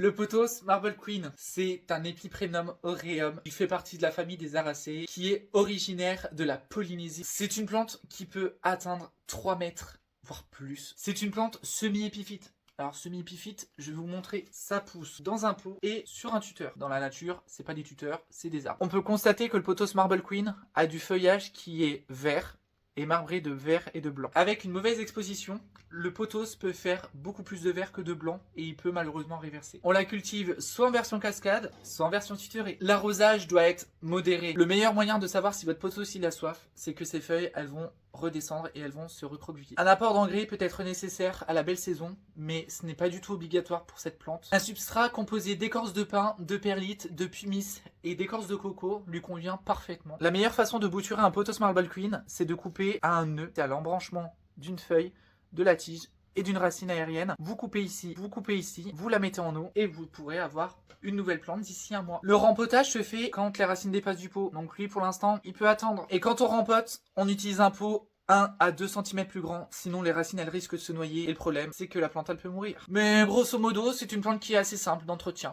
Le pothos Marble Queen, c'est un épiprénum aureum qui fait partie de la famille des Aracées, qui est originaire de la Polynésie. C'est une plante qui peut atteindre 3 mètres, voire plus. C'est une plante semi-épiphyte. Alors semi-épiphyte, je vais vous montrer, ça pousse dans un pot et sur un tuteur. Dans la nature, c'est pas des tuteurs, c'est des arbres. On peut constater que le pothos Marble Queen a du feuillage qui est vert et marbré de vert et de blanc. Avec une mauvaise exposition, le pothos peut faire beaucoup plus de vert que de blanc et il peut malheureusement réverser. On la cultive soit en version cascade, soit en version tutorée. L'arrosage doit être modéré. Le meilleur moyen de savoir si votre pothos il a soif, c'est que ses feuilles elles vont redescendre et elles vont se recroqueviller. Un apport d'engrais peut être nécessaire à la belle saison, mais ce n'est pas du tout obligatoire pour cette plante. Un substrat composé d'écorce de pin, de perlite, de pumice et d'écorce de coco lui convient parfaitement. La meilleure façon de bouturer un pothos Marble Queen, c'est de couper à un nœud, à l'embranchement d'une feuille, de la tige et d'une racine aérienne. Vous coupez ici, vous la mettez en eau et vous pourrez avoir une nouvelle plante d'ici un mois. Le rempotage se fait quand les racines dépassent du pot. Donc lui pour l'instant il peut attendre. Et quand on rempote, on utilise un pot 1 à 2 cm plus grand, sinon les racines elles risquent de se noyer et le problème c'est que la plante elle peut mourir. Mais grosso modo c'est une plante qui est assez simple d'entretien.